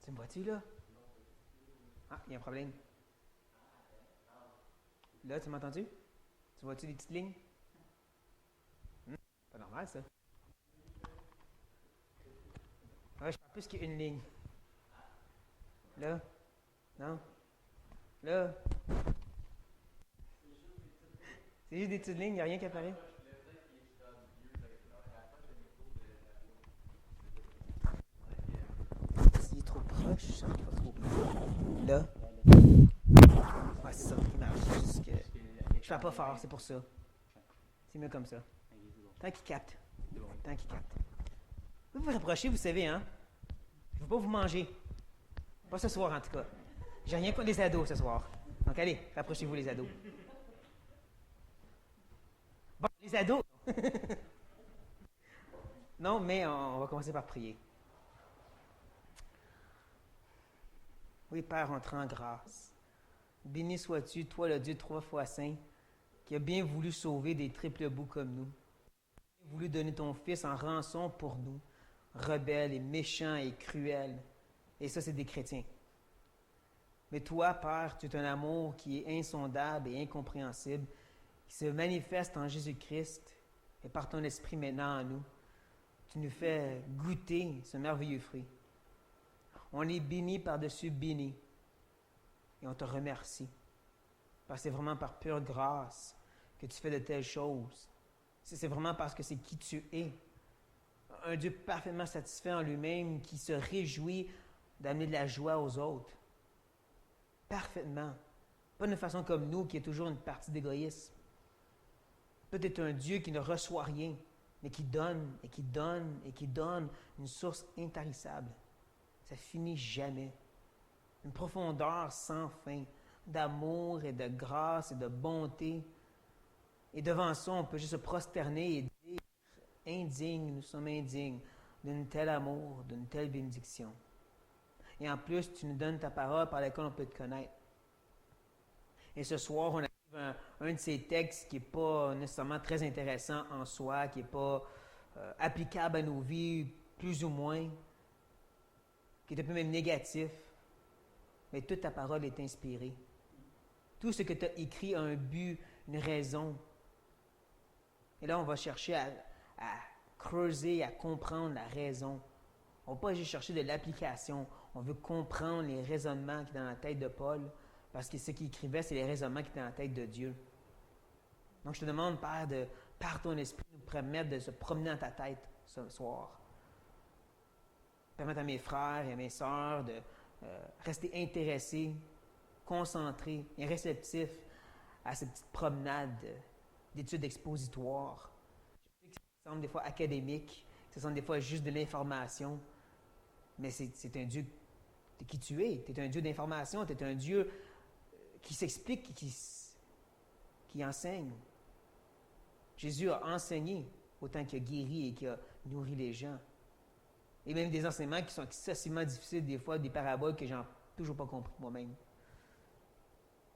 Tu me vois-tu, là? Ah, il y a un problème. Là, tu m'as entendu? Tu vois-tu les petites lignes? Pas normal, ça. Ouais, je parle plus qu'une ligne. Là? Non? Là? C'est juste des petites lignes, il n'y a rien qui apparaît. S'il est trop proche, ça ne pas trop bien. Là? Ouais, c'est ça, il marche. C'est juste que je fais pas fort, c'est pour ça. C'est mieux comme ça. Tant qu'il capte. Tant qu'il capte. Vous vous rapprochez, vous savez, hein? Je ne veux pas vous manger. Pas ce soir, en tout cas. J'ai rien contre les ados ce soir. Donc, allez, rapprochez-vous, les ados. Bon, les ados! Non, mais on va commencer par prier. Oui, Père, on te rend grâce. Béni sois-tu, toi, le Dieu 3 fois saint, qui a bien voulu sauver des triples bouts comme nous. Qui a voulu donner ton Fils en rançon pour nous, rebelles et méchants et cruels. Et ça, c'est des chrétiens. Mais toi, Père, tu es un amour qui est insondable et incompréhensible, qui se manifeste en Jésus-Christ et par ton esprit maintenant en nous. Tu nous fais goûter ce merveilleux fruit. On est béni par-dessus béni. Et on te remercie. Parce que c'est vraiment par pure grâce que tu fais de telles choses. C'est vraiment parce que c'est qui tu es. Un Dieu parfaitement satisfait en lui-même qui se réjouit d'amener de la joie aux autres. Parfaitement. Pas d'une façon comme nous qui est toujours une partie d'égoïsme. Toi, tu es un Dieu qui ne reçoit rien, mais qui donne et qui donne et qui donne une source intarissable. Ça finit jamais. Une profondeur sans fin d'amour et de grâce et de bonté. Et devant ça, on peut juste se prosterner et dire « Indignes, nous sommes indignes d'un tel amour, d'une telle bénédiction. » Et en plus, tu nous donnes ta parole par laquelle on peut te connaître. Et ce soir, on arrive à un de ces textes qui n'est pas nécessairement très intéressant en soi, qui n'est pas applicable à nos vies, plus ou moins, qui est un peu même négatif. Mais toute ta parole est inspirée. Tout ce que tu as écrit a un but, une raison. Et là, on va chercher à creuser, à comprendre la raison. On ne va pas juste chercher de l'application. On veut comprendre les raisonnements qui sont dans la tête de Paul, parce que ce qu'il écrivait, c'est les raisonnements qui étaient dans la tête de Dieu. Donc, je te demande, Père, par ton esprit, nous permettre de se promener dans ta tête ce soir. Permettre à mes frères et à mes sœurs de rester intéressés, concentrés et réceptifs à cette petite promenade d'études expositoires. Je sais que ça semble des fois académique, ça semble des fois juste de l'information, mais c'est un Dieu de qui tu es. Tu es un Dieu d'information, tu es un Dieu qui s'explique, qui enseigne. Jésus a enseigné autant qu'il a guéri et qu'il a nourri les gens. Et même des enseignements qui sont excessivement difficiles, des fois, des paraboles que je n'ai toujours pas compris moi-même.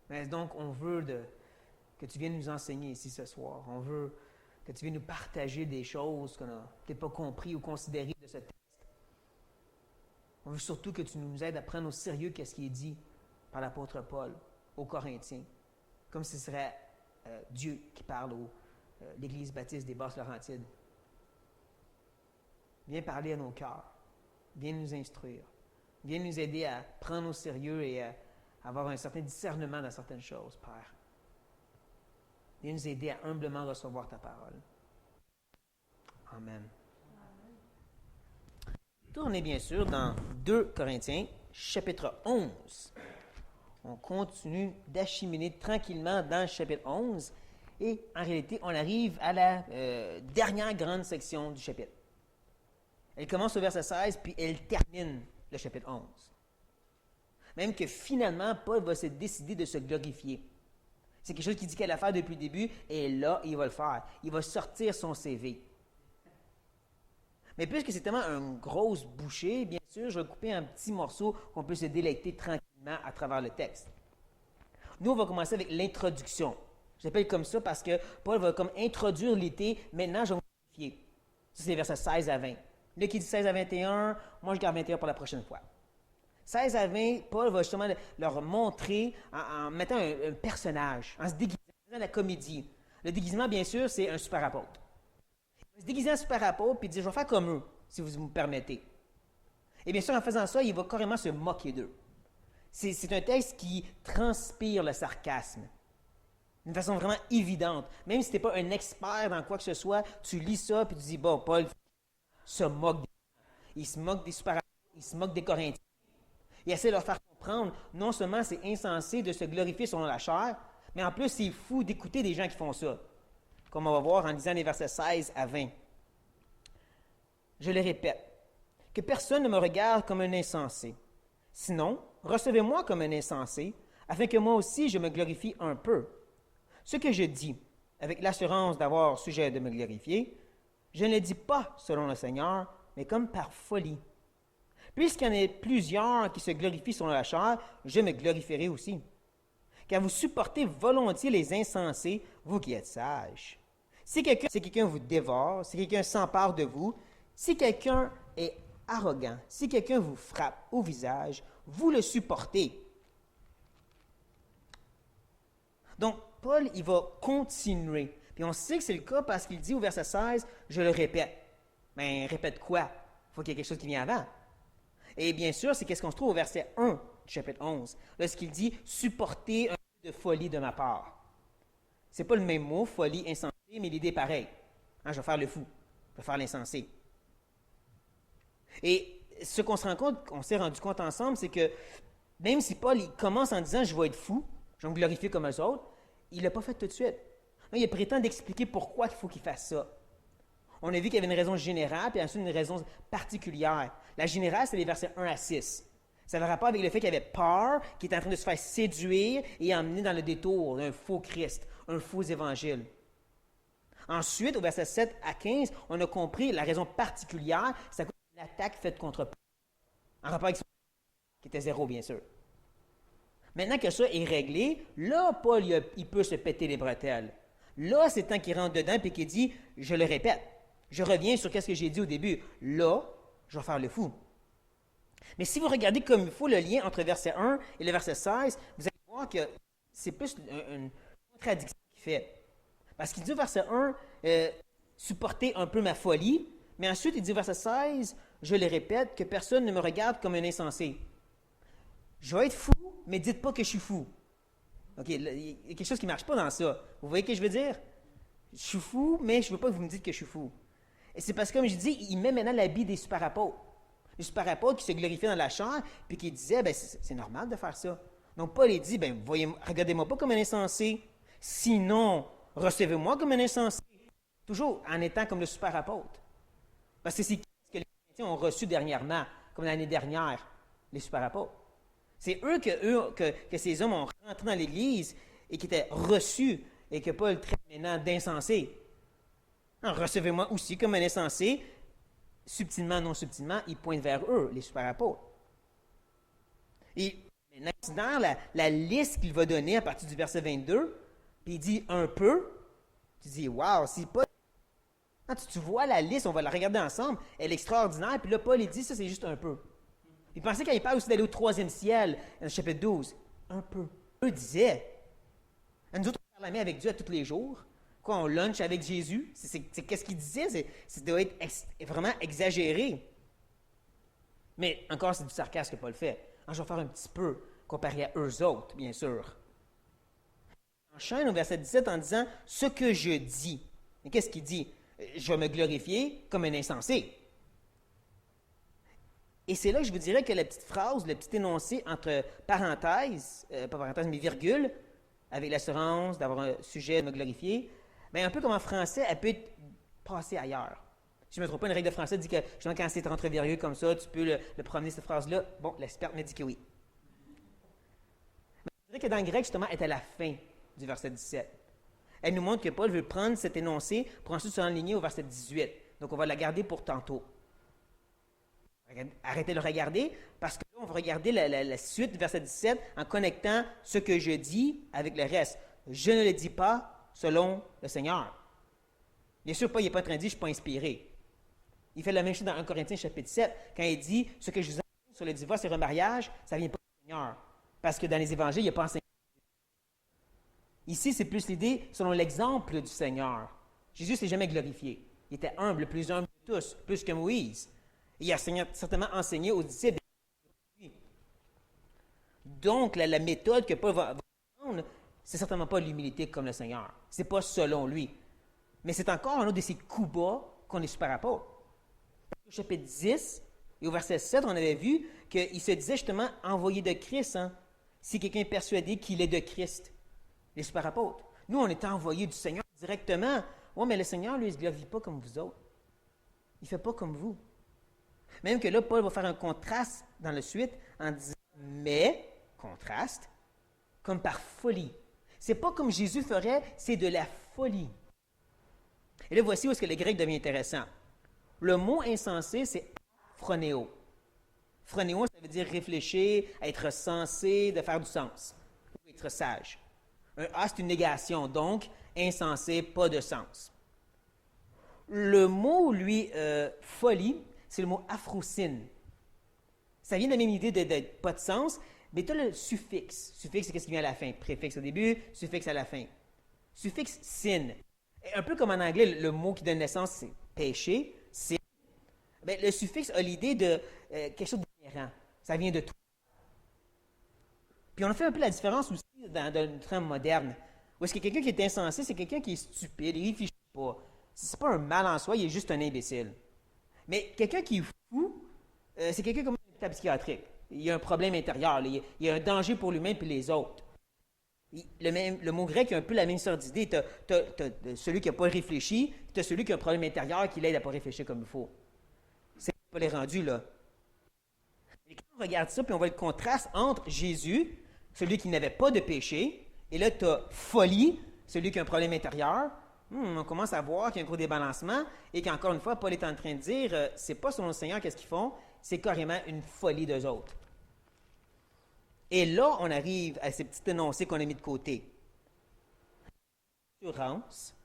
Mais donc, on veut que tu viennes nous enseigner ici ce soir. On veut que tu viennes nous partager des choses qu'on n'a peut-être pas compris ou considérées de ce texte. On veut surtout que tu nous aides à prendre au sérieux ce qui est dit par l'apôtre Paul aux Corinthiens, comme si ce serait Dieu qui parle à l'Église baptiste des Basses-Laurentides. Viens parler à nos cœurs. Viens nous instruire. Viens nous aider à prendre au sérieux et à avoir un certain discernement dans certaines choses, Père. Viens nous aider à humblement recevoir ta parole. Amen. Tournez bien sûr dans 2 Corinthiens, chapitre 11. On continue d'acheminer tranquillement dans le chapitre 11 et en réalité, on arrive à la dernière grande section du chapitre. Elle commence au verset 16, puis elle termine le chapitre 11. Même que finalement, Paul va se décider de se glorifier. C'est quelque chose qu'il dit qu'il allait faire depuis le début, et là, il va le faire. Il va sortir son CV. Mais puisque c'est tellement une grosse bouchée, bien sûr, je vais couper un petit morceau qu'on peut se délecter tranquillement à travers le texte. Nous, on va commencer avec l'introduction. Je l'appelle comme ça parce que Paul va comme introduire l'été. Maintenant, je vais me glorifier. Ça, c'est les versets 16 à 20. Là, qui dit 16 à 21, moi, je garde 21 pour la prochaine fois. 16 à 20, Paul va justement leur montrer en mettant un personnage, en se déguisant dans la comédie. Le déguisement, bien sûr, c'est un super apôtre. Il va se déguiser en super apôtre puis dire, je vais faire comme eux, si vous me permettez. Et bien sûr, en faisant ça, il va carrément se moquer d'eux. C'est un texte qui transpire le sarcasme d'une façon vraiment évidente. Même si tu n'es pas un expert dans quoi que ce soit, tu lis ça puis tu dis, bon, Paul se moque des gens. Il se moque des super apôtres, il se moque des Corinthiens. Il essaie de leur faire comprendre, non seulement c'est insensé de se glorifier selon la chair, mais en plus c'est fou d'écouter des gens qui font ça. Comme on va voir en lisant les versets 16 à 20. Je le répète, que personne ne me regarde comme un insensé. Sinon, recevez-moi comme un insensé, afin que moi aussi je me glorifie un peu. Ce que je dis, avec l'assurance d'avoir sujet de me glorifier, je ne le dis pas selon le Seigneur, mais comme par folie. Puisqu'il y en a plusieurs qui se glorifient selon la chair, je me glorifierai aussi. Car vous supportez volontiers les insensés, vous qui êtes sages. Si quelqu'un vous dévore, si quelqu'un s'empare de vous, si quelqu'un est arrogant, si quelqu'un vous frappe au visage, vous le supportez. Donc, Paul, il va continuer. Puis on sait que c'est le cas parce qu'il dit au verset 16, je le répète. Mais répète quoi? Il faut qu'il y ait quelque chose qui vient avant. Et bien sûr, c'est qu'est-ce qu'on se trouve au verset 1 du chapitre 11, lorsqu'il dit « supporter un peu de folie de ma part ». Ce n'est pas le même mot, folie, insensé, mais l'idée est pareille. Hein, je vais faire le fou, je vais faire l'insensé. Et ce qu'on s'est rendu compte ensemble, c'est que même si Paul il commence en disant « je vais être fou, je vais me glorifier comme eux autres », il ne l'a pas fait tout de suite. Non, il a pris le temps d'expliquer pourquoi il faut qu'il fasse ça. On a vu qu'il y avait une raison générale, puis ensuite une raison particulière. La générale, c'est les versets 1 à 6. Ça a le rapport avec le fait qu'il y avait peur, qui était en train de se faire séduire et emmener dans le détour d'un faux Christ, un faux évangile. Ensuite, au verset 7 à 15, on a compris la raison particulière, c'est l'attaque faite contre Paul. En rapport avec son qui était zéro, bien sûr. Maintenant que ça est réglé, là, Paul, il peut se péter les bretelles. Là, c'est temps qu'il rentre dedans et qu'il dit, je le répète, je reviens sur ce que j'ai dit au début. Là, je vais faire le fou. Mais si vous regardez comme il faut le lien entre verset 1 et le verset 16, vous allez voir que c'est plus une contradiction qu'il fait. Parce qu'il dit au verset 1, supportez un peu ma folie, mais ensuite il dit au verset 16, je le répète, que personne ne me regarde comme un insensé. Je vais être fou, mais dites pas que je suis fou. OK, il y a quelque chose qui ne marche pas dans ça. Vous voyez ce que je veux dire? Je suis fou, mais je ne veux pas que vous me dites que je suis fou. Et c'est parce que, comme je dis, il met maintenant l'habit des super-apôtres. Les super-apôtres qui se glorifiaient dans la chair, puis qui disaient, ben c'est normal de faire ça. Donc Paul, il dit, ben regardez-moi pas comme un insensé, sinon, recevez-moi comme un insensé. Toujours en étant comme le super-apôtre. Parce que c'est ce que les chrétiens ont reçu dernièrement, comme l'année dernière, les super-apôtres. C'est eux que ces hommes ont rentré dans l'Église et qui étaient reçus et que Paul traite maintenant d'insensés. Recevez-moi aussi comme un insensé. Subtilement, non subtilement, il pointe vers eux, les super-apôtres. Et maintenant, il considère la liste qu'il va donner à partir du verset 22, puis il dit un peu. Tu dis, waouh, c'est pas. Quand tu vois la liste, on va la regarder ensemble, elle est extraordinaire, puis là, Paul, il dit, ça, c'est juste un peu. Il pensait qu'il parle aussi d'aller au troisième ciel, dans le chapitre 12. Un peu. Eux disaient, nous autres, on parle la main avec Dieu à tous les jours. Quoi, on lunch avec Jésus? Qu'est-ce qu'il disait? Ça doit être vraiment exagéré. Mais encore, c'est du sarcasme que Paul fait. Alors, je vais faire un petit peu comparé à eux autres, bien sûr. Il enchaîne au verset 17 en disant « ce que je dis ». Mais qu'est-ce qu'il dit? Je vais me glorifier comme un insensé. Et c'est là que je vous dirais que la petite phrase, le petit énoncé entre parenthèses, pas parenthèses, mais virgule, avec l'assurance d'avoir un sujet de me glorifier, bien, un peu comme en français, elle peut être passée ailleurs. Si je ne me trompe pas, une règle de français dit que quand c'est entre virgules comme ça, tu peux le promener, cette phrase-là. Bon, l'expert me dit que oui. Mais je dirais que dans le grec, justement, elle est à la fin du verset 17. Elle nous montre que Paul veut prendre cet énoncé pour ensuite se enligner au verset 18. Donc, on va la garder pour tantôt. Arrêtez de le regarder, parce que là, on va regarder la suite du verset 17 en connectant ce que je dis avec le reste. Je ne le dis pas selon le Seigneur. Bien sûr, Paul n'est pas en train de dire « je ne suis pas inspiré ». Il fait la même chose dans 1 Corinthiens chapitre 7, quand il dit « ce que je vous enseigne sur le divorce et le remariage, ça ne vient pas du Seigneur. Parce que dans les évangiles, il n'y a pas enseigné. Ici, c'est plus l'idée selon l'exemple du Seigneur. Jésus ne s'est jamais glorifié. Il était humble, le plus humble de tous, plus que Moïse. Et il a certainement enseigné aux disciples. Donc, la méthode que Paul va prendre, c'est certainement pas l'humilité comme le Seigneur. C'est pas selon lui. Mais c'est encore un autre de ces coups bas qu'on est super apôtre. Au chapitre 10 et au verset 7, on avait vu qu'il se disait justement envoyé de Christ. Hein, si quelqu'un est persuadé qu'il est de Christ, les super apôtres. Nous, on est envoyés du Seigneur directement. Oui, mais le Seigneur, lui, il ne se glorifie pas comme vous autres. Il ne fait pas comme vous. Même que là, Paul va faire un contraste dans la suite en disant mais, contraste, comme par folie. C'est pas comme Jésus ferait, c'est de la folie. Et là, voici où est-ce que le grec devient intéressant. Le mot insensé, c'est phronéo. Phronéo, ça veut dire réfléchir, être sensé, de faire du sens, ou être sage. Un A, c'est une négation, donc insensé, pas de sens. Le mot, lui, folie, c'est le mot aphrosine. Ça vient de la même idée de pas de sens, mais tu as le suffixe. Suffixe, c'est ce qui vient à la fin. Préfixe au début, suffixe à la fin. Suffixe sin. Un peu comme en anglais, le mot qui donne naissance, c'est péché, sin. Bien, le suffixe a l'idée de quelque chose d'inhérent. Ça vient de toi. Puis on a fait un peu la différence aussi dans le terme moderne. Où est-ce que quelqu'un qui est insensé, c'est quelqu'un qui est stupide, il ne réfléchit pas. C'est pas un mal en soi, il est juste un imbécile. Mais quelqu'un qui est fou, c'est quelqu'un comme un hôpital psychiatrique. Il y a un problème intérieur, il y a un danger pour lui-même et les autres. Le mot grec a un peu la même sorte d'idée. Tu as celui qui n'a pas réfléchi, tu as celui qui a un problème intérieur qui l'aide à ne pas réfléchir comme il faut. C'est pas les rendus, là. Et quand on regarde ça, puis on voit le contraste entre Jésus, celui qui n'avait pas de péché, et là, tu as folie, celui qui a un problème intérieur. On commence à voir qu'il y a un gros débalancement et qu'encore une fois, Paul est en train de dire c'est pas selon le Seigneur qu'est-ce qu'ils font, c'est carrément une folie d'eux autres. Et là, on arrive à ces petits énoncés qu'on a mis de côté. L'assurance,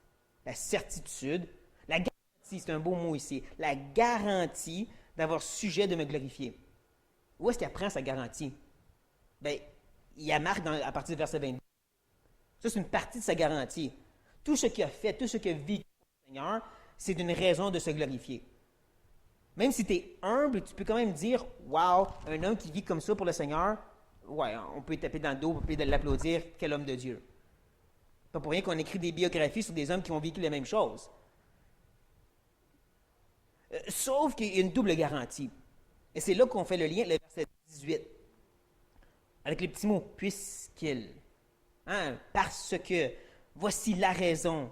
la certitude, la garantie, c'est un beau mot ici, la garantie d'avoir sujet de me glorifier. Où est-ce qu'il apprend sa garantie? Bien, il la marque à partir du verset 22. Ça, c'est une partie de sa garantie. Tout ce qu'il a fait, tout ce qu'il a vécu pour le Seigneur, c'est une raison de se glorifier. Même si tu es humble, tu peux quand même dire wow, un homme qui vit comme ça pour le Seigneur, ouais, on peut taper dans le dos, on peut l'applaudir, quel homme de Dieu. Pas pour rien qu'on écrit des biographies sur des hommes qui ont vécu les mêmes choses. Sauf qu'il y a une double garantie. Et c'est là qu'on fait le lien, le verset 18, avec les petits mots puisqu'il. Hein, parce que, voici la raison.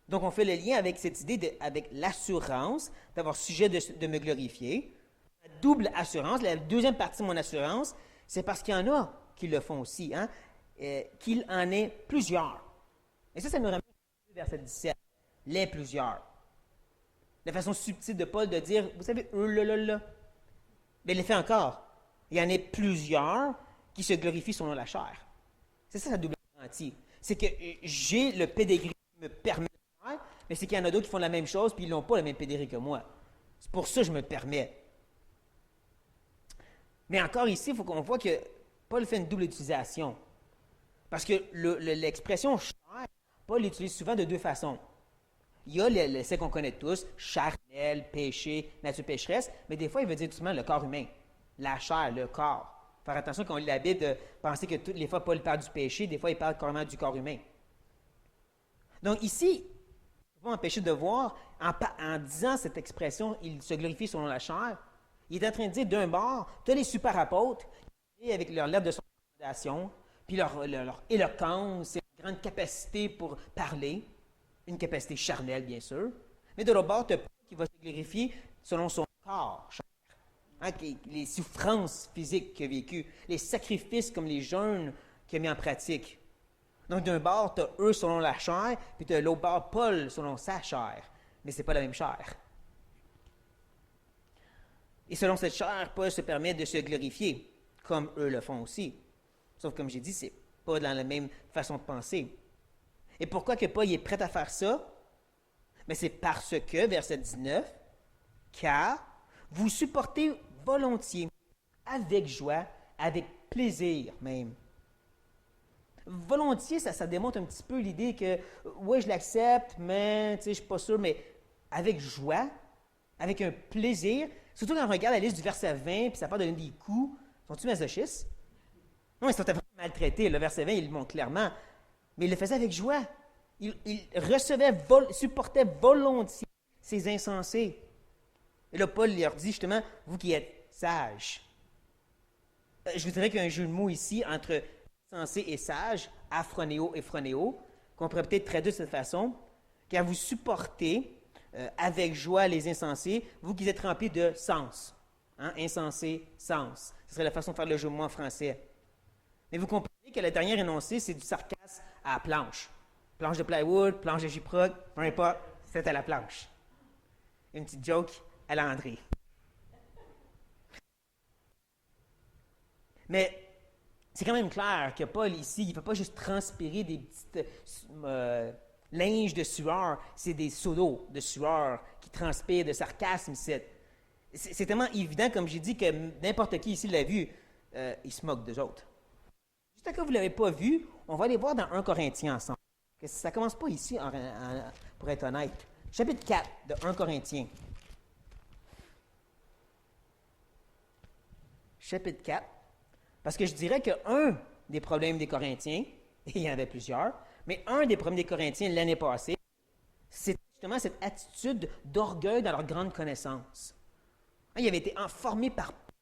Donc, on fait le lien avec cette idée, avec l'assurance, d'avoir sujet de me glorifier. La double assurance, la deuxième partie de mon assurance, c'est parce qu'il y en a qui le font aussi, hein, qu'il en ait plusieurs. Et ça nous ramène au verset 17, les plusieurs. La façon subtile de Paul de dire, vous savez, là. Mais il le fait encore. Il y en a plusieurs qui se glorifient selon la chair. C'est ça la double garantie. C'est que j'ai le pédigree qui me permet de faire, mais c'est qu'il y en a d'autres qui font la même chose puis ils n'ont pas le même pédigree que moi. C'est pour ça que je me permets. Mais encore ici, il faut qu'on voit que Paul fait une double utilisation. Parce que l'expression chair, Paul l'utilise souvent de deux façons. Il y a celle qu'on connaît tous, charnel, péché, nature pécheresse, mais des fois, il veut dire tout simplement le corps humain. La chair, le corps. Faire attention quand on lit la Bible de penser que toutes les fois Paul parle du péché, des fois il parle carrément du corps humain. Donc ici, il ne faut pas empêcher de voir, en disant cette expression, il se glorifie selon la chair, il est en train de dire d'un bord, tu as les super apôtres, avec leur lettre de son recommandation, puis leur éloquence, une grande capacité pour parler, une capacité charnelle bien sûr, mais de l'autre bord, tu as Paul qui va se glorifier selon son corps. Hein, les souffrances physiques qu'il a vécues, les sacrifices comme les jeûnes qu'il a mis en pratique. Donc, d'un bord, tu as eux selon la chair, puis tu as l'autre bord, Paul selon sa chair. Mais ce n'est pas la même chair. Et selon cette chair, Paul se permet de se glorifier, comme eux le font aussi. Sauf comme j'ai dit, ce n'est pas dans la même façon de penser. Et pourquoi que Paul est prêt à faire ça? Mais c'est parce que, verset 19, car vous supportez volontiers avec joie, avec plaisir même. Volontiers, ça démontre un petit peu l'idée que, oui, je l'accepte, mais je ne suis pas sûr, mais avec joie, avec un plaisir, surtout quand on regarde la liste du verset 20, puis ça part de donner des coups. Sont-ils masochistes? Non, ils sont vraiment maltraités. Le verset 20, il le montre clairement. Mais il le faisait avec joie. Il supportait volontiers ces insensés. Et là, Paul leur dit justement, vous qui êtes sages. Je vous dirais qu'il y a un jeu de mots ici entre insensé et sage, aphronéo et phronéo, qu'on pourrait peut-être traduire de cette façon, car vous supportez avec joie les insensés, vous qui êtes remplis de sens. Hein? Insensé, sens. Ce serait la façon de faire le jeu de mots en français. Mais vous comprenez que le dernier énoncé, c'est du sarcasme à la planche. Planche de plywood, planche de gyproc, peu importe, c'est à la planche. Une petite joke à l'André. Mais c'est quand même clair que Paul, ici, il ne fait pas juste transpirer des petites linges de sueur, c'est des seaux d'eau de sueur qui transpirent de sarcasme ici. C'est tellement évident, comme j'ai dit, que n'importe qui ici l'a vu, il se moque d'eux autres. Juste à cas vous ne l'avez pas vu, on va aller voir dans 1 Corinthiens ensemble. Ça ne commence pas ici, pour être honnête. Chapitre 4 de 1 Corinthiens. Chapitre 4. Parce que je dirais qu'un des problèmes des Corinthiens, et il y en avait plusieurs, mais un des problèmes des Corinthiens l'année passée, c'est justement cette attitude d'orgueil dans leur grande connaissance. Ils avaient été formés par Paul.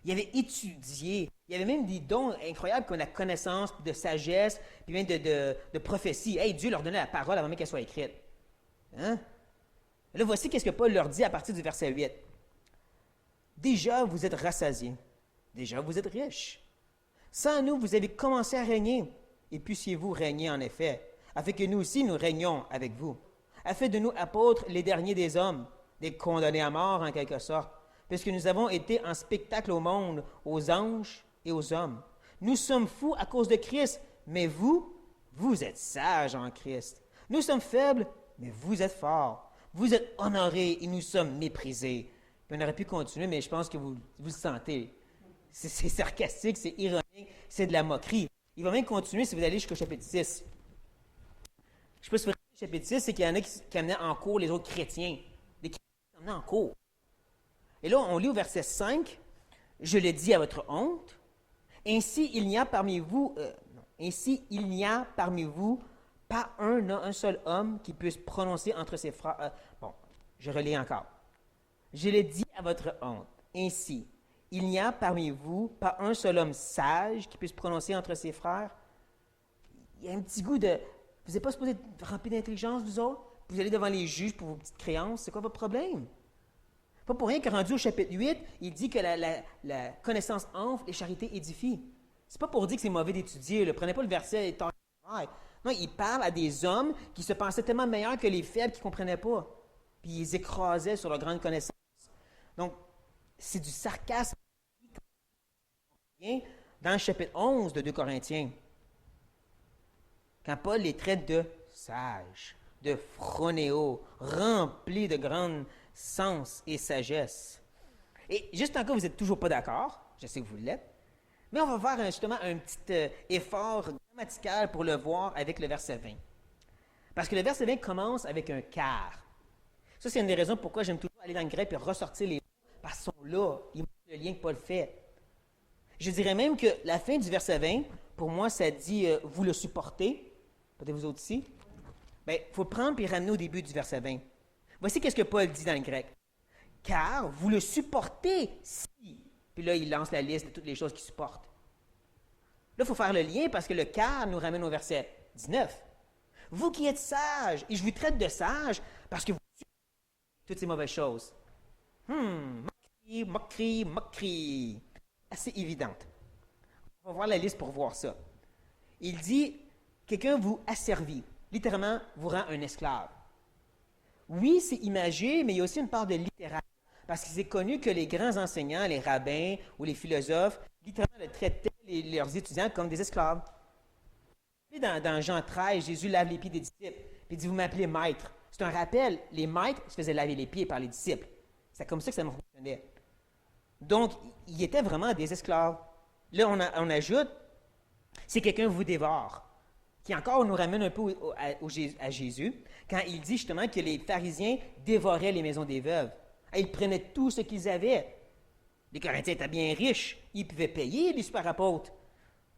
Ils avaient étudié. Il y avait même des dons incroyables comme la connaissance, de sagesse, puis même de prophétie. Hey, Dieu leur donnait la parole avant même qu'elle soit écrite. Hein? Là, voici ce que Paul leur dit à partir du verset 8. Déjà, vous êtes rassasiés. Déjà, vous êtes riches. Sans nous, vous avez commencé à régner. Et puissiez-vous régner en effet, afin que nous aussi nous régnions avec vous. Afin de nous apôtres, les derniers des hommes, des condamnés à mort en quelque sorte, puisque nous avons été en spectacle au monde, aux anges et aux hommes. Nous sommes fous à cause de Christ, mais vous êtes sages en Christ. Nous sommes faibles, mais vous êtes forts. Vous êtes honorés et nous sommes méprisés. Puis on aurait pu continuer, mais je pense que vous le sentez. C'est sarcastique, c'est ironique, c'est de la moquerie. Il va même continuer si vous allez jusqu'au chapitre 6. Je ne sais pas si vous voyez le chapitre 6, c'est qu'il y en a qui amenaient en cours les autres chrétiens. Les chrétiens qui amenaient en cours. Et là, on lit au verset 5, « Je le dis à votre honte, ainsi il n'y a parmi vous pas un seul homme qui puisse prononcer entre ses frères. » Bon, je relis encore. « Je le dis à votre honte, ainsi il n'y a parmi vous pas un seul homme sage qui puisse prononcer entre ses frères. » Il y a un petit goût de... Vous n'êtes pas supposé être rempli d'intelligence, vous autres? Vous allez devant les juges pour vos petites créances. C'est quoi votre problème? Pas pour rien que rendu au chapitre 8, il dit que la connaissance enfle et charité édifie. C'est pas pour dire que c'est mauvais d'étudier. Ne prenez pas le verset. Non, il parle à des hommes qui se pensaient tellement meilleurs que les faibles qui ne comprenaient pas. Puis ils les écrasaient sur leur grande connaissance. Donc, c'est du sarcasme dans le chapitre 11 de 2 Corinthiens. Quand Paul les traite de sages, de phronéo, remplis de grand sens et sagesse. Et juste encore, vous n'êtes toujours pas d'accord, je sais que vous l'êtes, mais on va faire justement un petit effort grammatical pour le voir avec le verset 20. Parce que le verset 20 commence avec un car. Ça, c'est une des raisons pourquoi j'aime toujours aller dans le grec et ressortir les mots, parce qu'ils sont là, ils montrent le lien que Paul fait. Je dirais même que la fin du verset 20, pour moi, ça dit « vous le supportez ». Peut-être vous autres aussi. Bien, il faut le prendre et ramener au début du verset 20. Voici ce que Paul dit dans le grec. « Car vous le supportez si… » Puis là, il lance la liste de toutes les choses qu'il supporte. Là, il faut faire le lien parce que le « car » nous ramène au verset 19. « Vous qui êtes sages, et je vous traite de sages parce que vous supportez toutes ces mauvaises choses. » Moquerie. Assez évidente. On va voir la liste pour voir ça. Il dit, quelqu'un vous asservit, littéralement vous rend un esclave. Oui, c'est imagé, mais il y a aussi une part de littéral, parce que c'est connu que les grands enseignants, les rabbins ou les philosophes, littéralement traitaient leurs étudiants comme des esclaves. Dans Jean 13, Jésus lave les pieds des disciples, puis il dit, vous m'appelez maître. C'est un rappel, les maîtres se faisaient laver les pieds par les disciples. C'est comme ça que ça fonctionnait. Donc, ils étaient vraiment des esclaves. Là, on ajoute, si quelqu'un vous dévore, qui encore nous ramène un peu à Jésus, quand il dit justement que les pharisiens dévoraient les maisons des veuves. Ils prenaient tout ce qu'ils avaient. Les Corinthiens étaient bien riches. Ils pouvaient payer les super apôtres.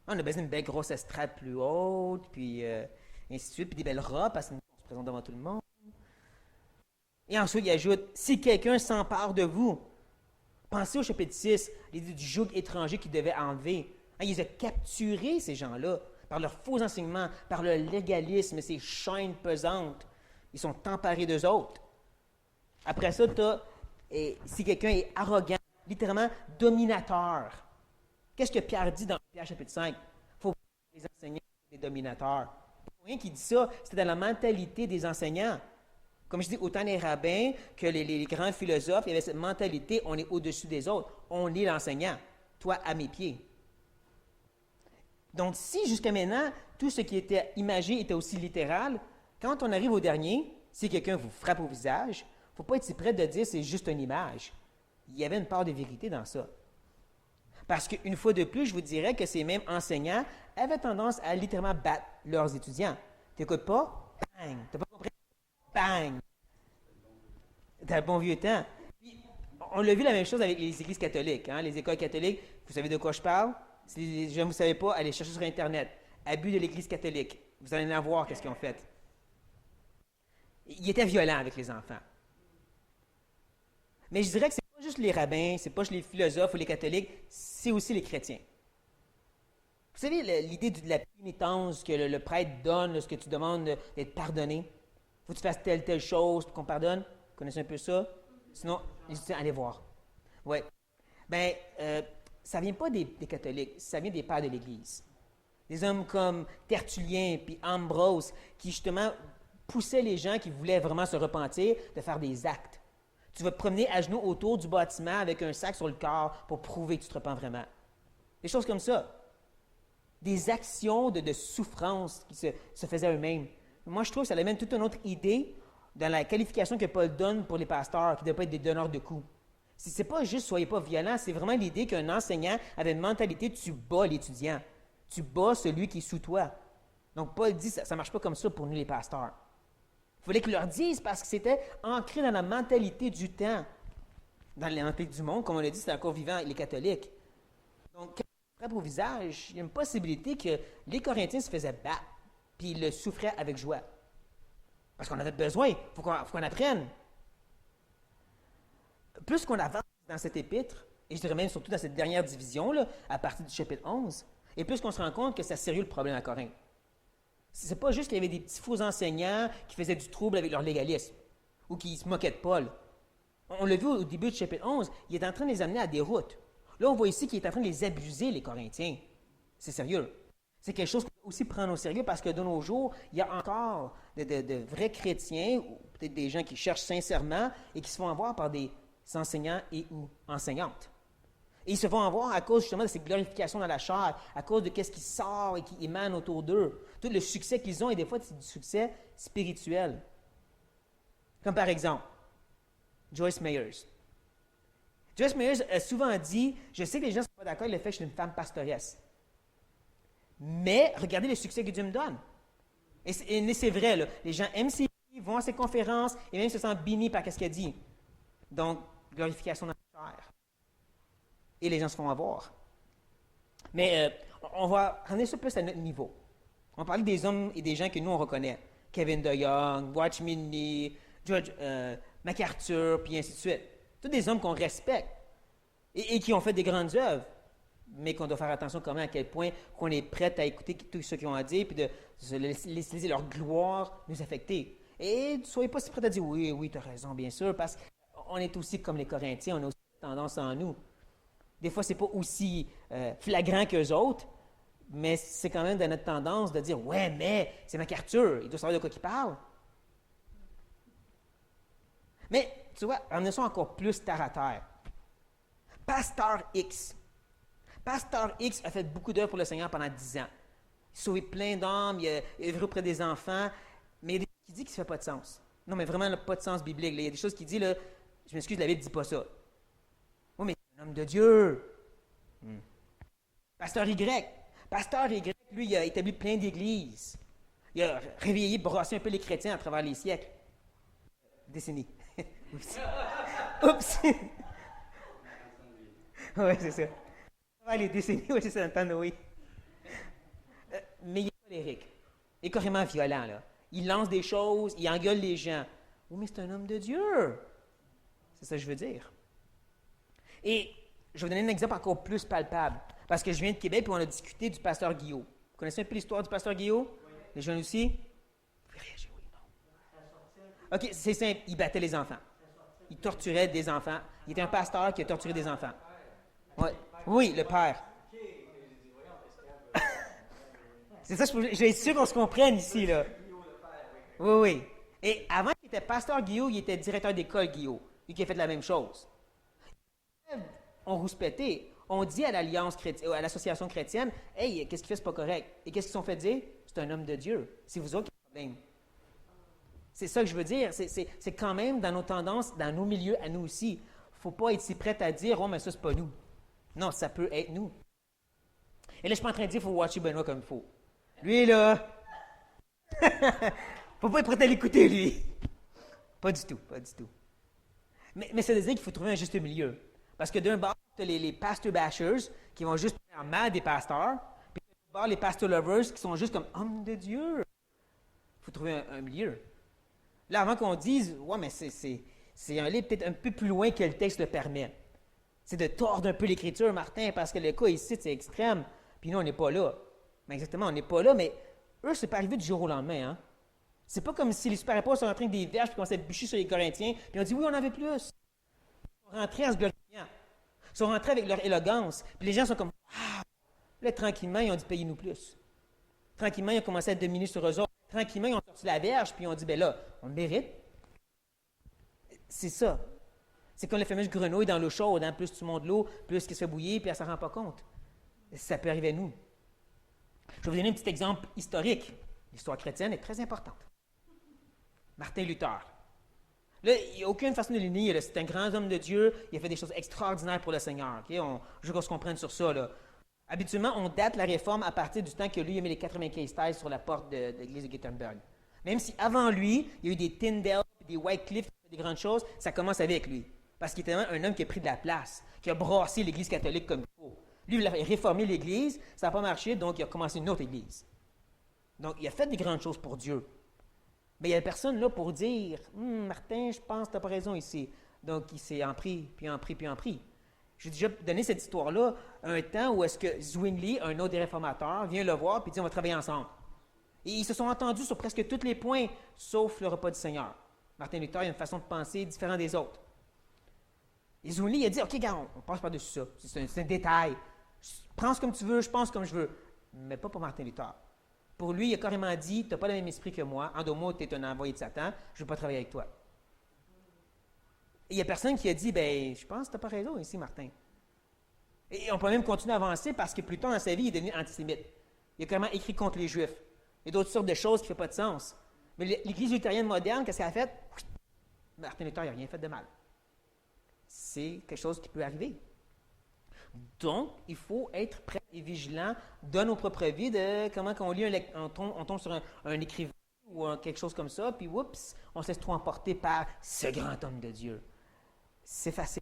On a besoin d'une belle grosse estrade plus haute, puis ainsi de suite, puis des belles robes, parce qu'on se présente devant tout le monde. Et ensuite, il ajoute, si quelqu'un s'empare de vous, pensez au chapitre 6, l'idée du joug étranger qu'il devait enlever. Ils ont capturé ces gens-là par leurs faux enseignements, par leur légalisme, ces chaînes pesantes. Ils sont emparés d'eux autres. Après ça, si quelqu'un est arrogant, littéralement dominateur. Qu'est-ce que Pierre dit dans Pierre chapitre 5? Il faut que les enseignants soient des dominateurs. Pour rien qui dit ça, c'était dans la mentalité des enseignants. Comme je dis, autant les rabbins que les grands philosophes, il y avait cette mentalité, on est au-dessus des autres. On est l'enseignant. Toi, à mes pieds. Donc, si jusqu'à maintenant, tout ce qui était imagé était aussi littéral, quand on arrive au dernier, si quelqu'un vous frappe au visage, il ne faut pas être si près de dire c'est juste une image. Il y avait une part de vérité dans ça. Parce qu'une fois de plus, je vous dirais que ces mêmes enseignants avaient tendance à littéralement battre leurs étudiants. Tu n'écoutes pas? Bang! Tu n'as pas compris? Bang! T'as le bon vieux temps. Puis, on l'a vu la même chose avec les églises catholiques. Hein? Les écoles catholiques, vous savez de quoi je parle? Si les gens ne vous savez pas, allez chercher sur Internet. Abus de l'Église catholique. Vous allez en voir qu'est-ce qu'ils ont fait. Ils étaient violents avec les enfants. Mais je dirais que ce n'est pas juste les rabbins, ce n'est pas juste les philosophes ou les catholiques, c'est aussi les chrétiens. Vous savez, l'idée de la pénitence que le prêtre donne lorsque tu demandes d'être pardonné. Il faut que tu fasses telle chose pour qu'on pardonne. Vous connaissez un peu ça? Sinon, allez voir. Oui. Bien, ça ne vient pas des catholiques, ça vient des pères de l'Église. Des hommes comme Tertullien puis Ambrose qui, justement, poussaient les gens qui voulaient vraiment se repentir de faire des actes. Tu vas te promener à genoux autour du bâtiment avec un sac sur le corps pour prouver que tu te repens vraiment. Des choses comme ça. Des actions de souffrance qui se faisaient eux-mêmes. Moi, je trouve que ça amène toute une autre idée dans la qualification que Paul donne pour les pasteurs, qui ne doivent pas être des donneurs de coups. Ce n'est pas juste « soyez pas violents », c'est vraiment l'idée qu'un enseignant avait une mentalité « tu bats l'étudiant ». Tu bats celui qui est sous toi. Donc, Paul dit, ça ne marche pas comme ça pour nous les pasteurs. Il fallait qu'ils leur disent parce que c'était ancré dans la mentalité du temps. Dans la mentalité du monde, comme on l'a dit, c'était encore vivant les catholiques. Donc, quand on frappe au visage, il y a une possibilité que les Corinthiens se faisaient battre, puis ils le souffraient avec joie. Parce qu'on avait besoin, il faut qu'on apprenne. Plus qu'on avance dans cet épître, et je dirais même surtout dans cette dernière division, là, à partir du chapitre 11, et plus qu'on se rend compte que c'est sérieux le problème à Corinthe. Ce n'est pas juste qu'il y avait des petits faux enseignants qui faisaient du trouble avec leur légalisme, ou qui se moquaient de Paul. On l'a vu au début du chapitre 11, il est en train de les amener à des routes. Là, on voit ici qu'il est en train de les abuser, les Corinthiens. C'est sérieux. C'est quelque chose qu'il faut aussi prendre au sérieux parce que de nos jours, il y a encore de vrais chrétiens, ou peut-être des gens qui cherchent sincèrement et qui se font avoir par des enseignants et ou enseignantes. Et ils se font avoir à cause justement de cette glorification dans la chair, à cause de ce qui sort et qui émane autour d'eux. Tout le succès qu'ils ont, et des fois, c'est du succès spirituel. Comme par exemple, Joyce Meyers. Joyce Meyers a souvent dit, je sais que les gens ne sont pas d'accord avec le fait que je suis une femme pastoresse. Mais regardez le succès que Dieu me donne. Et c'est vrai, là, les gens aiment ses livres, vont à ses conférences et même se sentent bénis par ce qu'elle dit. Donc, glorification dans la chair. Et les gens se font avoir. Mais on va ramener ça plus à notre niveau. On va parler des hommes et des gens que nous, on reconnaît. Kevin DeYoung, Watchman Nee, George MacArthur, puis ainsi de suite. Tous des hommes qu'on respecte et qui ont fait des grandes œuvres, mais qu'on doit faire attention quand même à quel point qu'on est prêt à écouter tout ce qu'ils ont à dire, puis de laisser leur gloire nous affecter. Et ne soyez pas si prêts à dire « Oui, tu as raison, bien sûr », parce qu'on est aussi comme les Corinthiens, on a aussi tendance en nous. Des fois, ce n'est pas aussi flagrant qu'eux autres, mais c'est quand même de notre tendance de dire « Ouais, mais c'est MacArthur, il doit savoir de quoi il parle. » Mais, tu vois, ramenons ça encore plus terre à terre. Pasteur X. Pasteur X a fait beaucoup d'œuvres pour le Seigneur pendant 10 ans. Il a sauvé plein d'âmes, il a œuvré auprès des enfants, mais il y a des choses qui disent que ça ne fait pas de sens. Non, mais vraiment, là, pas de sens biblique. Là. Il y a des choses qui disent, là, je m'excuse, la Bible ne dit pas ça. Oui, mais Un homme de Dieu. Pasteur Y. Pasteur Y, lui, il a établi plein d'églises. Il a réveillé, brassé un peu les chrétiens à travers les siècles. Décennies. Oups. Oups. Oui, c'est ça. Ouais, les décennies, oui, c'est ça, dans le temps de Noé. Mais il est colérique. Il est carrément violent, là. Il lance des choses, il engueule les gens. Oui, mais c'est un homme de Dieu. C'est ça que je veux dire. Et je vais vous donner un exemple encore plus palpable. Parce que je viens de Québec et on a discuté du pasteur Guillaume. Vous connaissez un peu l'histoire du pasteur Guillaume? Oui. Les jeunes aussi? Vous pouvez réagir, oui, non. OK, c'est simple. Il battait les enfants. Il torturait des enfants. Il était un pasteur qui a torturé des enfants. Ouais. Oui, le père. C'est ça, j'ai sûr qu'on se comprenne ici, là. Oui, oui. Et avant qu'il était pasteur Guillaume, il était directeur d'école Guillaume. Lui qui a fait la même chose. On rouspétait. On dit à l'Alliance chrétienne, à l'Association chrétienne, « Hey, qu'est-ce qu'il fait, c'est pas correct. » Et qu'est-ce qu'ils sont fait dire? C'est un homme de Dieu. C'est vous autres qui avez le problème. C'est ça que je veux dire. C'est quand même dans nos tendances, dans nos milieux, à nous aussi. Il ne faut pas être si prêt à dire, « Oh, mais ça, c'est pas nous. » Non, ça peut être nous. Et là, je ne suis pas en train de dire qu'il faut watcher Benoît comme il faut. Lui, là, faut pas être prêt à l'écouter, lui. Pas du tout, pas du tout. Mais ça veut dire qu'il faut trouver un juste milieu. Parce que d'un bord, tu as les pastor bashers qui vont juste faire mal des pasteurs, puis de l'autre bord, les pastor lovers qui sont juste comme hommes de Dieu. Il faut trouver un milieu. Là, avant qu'on dise, ouais, mais c'est un livre peut-être un peu plus loin que le texte le permet. C'est de tordre un peu l'Écriture, Martin, parce que le cas ici, c'est extrême. Puis nous, on n'est pas là. Mais exactement, on n'est pas là, mais eux, c'est pas arrivé du jour au lendemain. Hein? C'est pas comme si les super apôtres sont rentrés avec des verges puis commençaient à bûcher sur les Corinthiens, puis on dit, oui, on en avait plus. Ils sont rentrés en se glorifiant. Ils sont rentrés avec leur élégance. Puis les gens sont comme, waouh! Là, tranquillement, ils ont dit, payez-nous plus. Tranquillement, ils ont commencé à dominer sur eux autres. Tranquillement, ils ont sorti la verge, puis ils ont dit, ben là, on le mérite. C'est ça. C'est comme la fameuse grenouille dans l'eau chaude. Hein? Plus tu montes l'eau, plus elle se fait bouillir, puis elle ne s'en rend pas compte. Ça peut arriver à nous. Je vais vous donner un petit exemple historique. L'histoire chrétienne est très importante. Martin Luther. Là, il n'y a aucune façon de le nier. C'est un grand homme de Dieu. Il a fait des choses extraordinaires pour le Seigneur. Okay? Je veux qu'on se comprenne sur ça. Là. Habituellement, on date la réforme à partir du temps que lui a mis les 95 thèses sur la porte de l'église de Gutenberg. Même si avant lui, il y a eu des Tyndale, des Wycliffe, des grandes choses, ça commence avec lui. Parce qu'il était un homme qui a pris de la place, qui a brassé l'église catholique comme il faut. Lui, il a réformé l'église, ça n'a pas marché, donc il a commencé une autre église. Donc, il a fait des grandes choses pour Dieu. Mais il n'y a personne là pour dire Martin, je pense que tu n'as pas raison ici. Donc, il s'est en pris, puis en pris, puis en pris. J'ai déjà donné cette histoire-là à un temps où est-ce que Zwingli, un autre des réformateurs, vient le voir et dit on va travailler ensemble. Et ils se sont entendus sur presque tous les points, sauf le repas du Seigneur. Martin Luther a une façon de penser différente des autres. Et Zwingli il a dit OK, gars, on passe par-dessus ça. C'est un détail. Pense comme tu veux, je pense comme je veux. Mais pas pour Martin Luther. Pour lui, il a carrément dit tu n'as pas le même esprit que moi. En 2 mots, tu es un envoyé de Satan. Je ne veux pas travailler avec toi. Et il n'y a personne qui a dit ben, je pense que tu n'as pas raison ici, Martin. Et on peut même continuer à avancer parce que plus tard dans sa vie, il est devenu antisémite. Il a carrément écrit contre les Juifs. Il y a d'autres sortes de choses qui ne font pas de sens. Mais l'Église luthérienne moderne, qu'est-ce qu'elle a fait? Martin Luther n'a rien fait de mal. C'est quelque chose qui peut arriver. Donc, il faut être prêt et vigilant dans nos propres vies de comment on lit on tombe sur un écrivain ou quelque chose comme ça, puis oups, on se laisse trop emporter par ce grand homme de Dieu. C'est facile.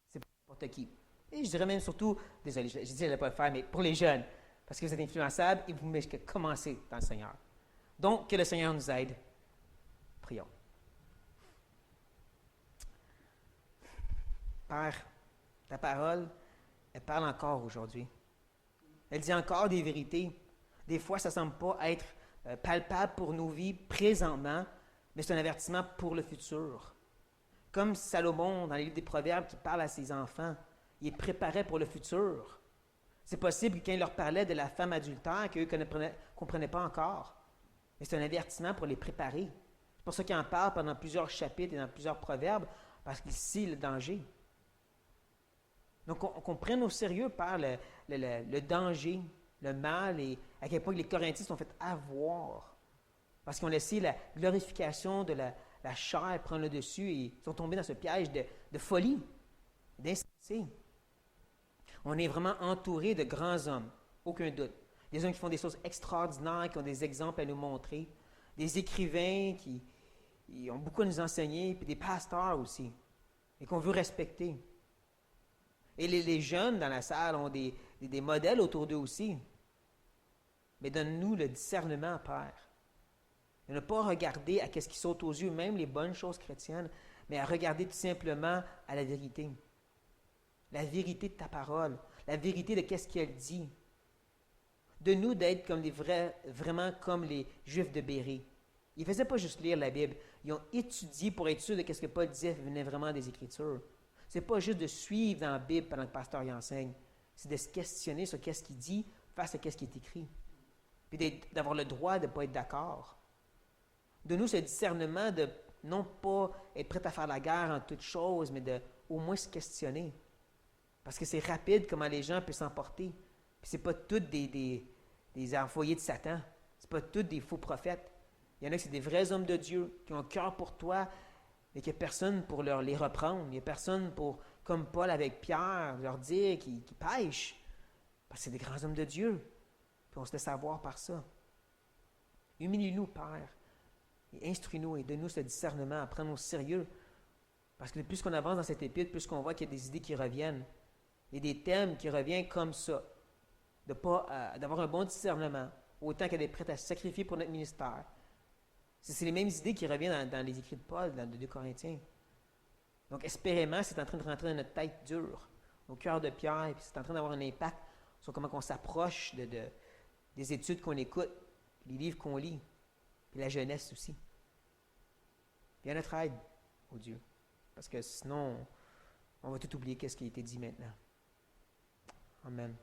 C'est pour n'importe qui. Et je dirais même surtout, désolé, je disais que je n'allais pas le faire, mais pour les jeunes, parce que vous êtes influençables et vous mettez qu'à commencer dans le Seigneur. Donc, que le Seigneur nous aide. Prions. Père, ta parole, elle parle encore aujourd'hui. Elle dit encore des vérités. Des fois, ça ne semble pas être palpable pour nos vies présentement, mais c'est un avertissement pour le futur. Comme Salomon, dans les livres des Proverbes, qui parle à ses enfants, il les préparait pour le futur. C'est possible qu'il leur parlait de la femme adultère qu'eux ne comprenaient pas encore. Mais c'est un avertissement pour les préparer. C'est pour ça qu'il en parle pendant plusieurs chapitres et dans plusieurs proverbes, parce qu'il sait le danger. Donc, qu'on prenne au sérieux par le danger, le mal, et à quel point les Corinthiens sont fait avoir. Parce qu'ils ont laissé la glorification de la chair prendre le dessus et ils sont tombés dans ce piège de folie, d'insensé. On est vraiment entouré de grands hommes, aucun doute. Des hommes qui font des choses extraordinaires, qui ont des exemples à nous montrer. Des écrivains qui ont beaucoup à nous enseigner, puis des pasteurs aussi, et qu'on veut respecter. Et les jeunes dans la salle ont des modèles autour d'eux aussi. Mais donne-nous le discernement, Père. De ne pas regarder à ce qui saute aux yeux, même les bonnes choses chrétiennes, mais à regarder tout simplement à la vérité. La vérité de ta parole, la vérité de qu'est-ce qu'elle dit. De nous d'être comme vraiment comme les Juifs de Bérée. Ils ne faisaient pas juste lire la Bible, ils ont étudié pour être sûrs de ce que Paul disait venait vraiment des Écritures. Ce n'est pas juste de suivre dans la Bible pendant que le pasteur y enseigne, c'est de se questionner sur qu'est-ce qu'il dit face à qu'est-ce qui est écrit. Puis d'avoir le droit de ne pas être d'accord. De nous ce discernement de non pas être prêt à faire la guerre en toutes choses, mais de au moins se questionner. Parce que c'est rapide comment les gens peuvent s'emporter. Puis c'est pas tous des envoyés de Satan. C'est pas tous des faux prophètes. Il y en a qui c'est des vrais hommes de Dieu qui ont un cœur pour toi, mais qu'il n'y a personne pour les reprendre. Il n'y a personne pour, comme Paul avec Pierre, leur dire qu'ils pêchent. Parce que c'est des grands hommes de Dieu. Puis on se laisse avoir par ça. Humilie-nous, Père. Et instruis-nous et donne-nous ce discernement à prendre au sérieux. Parce que plus qu'on avance dans cette épître, plus qu'on voit qu'il y a des idées qui reviennent. Et des thèmes qui reviennent comme ça. D'avoir un bon discernement, autant qu'elle est prête à se sacrifier pour notre ministère. C'est les mêmes idées qui reviennent dans les écrits de Paul, dans les 2 Corinthiens. Donc, espérément, c'est en train de rentrer dans notre tête dure, au cœur de Pierre, puis c'est en train d'avoir un impact sur comment on s'approche des études qu'on écoute, les livres qu'on lit, puis la jeunesse aussi. Viens à notre aide, oh Dieu, parce que sinon, on va tout oublier qu'est-ce qui a été dit maintenant. Amen.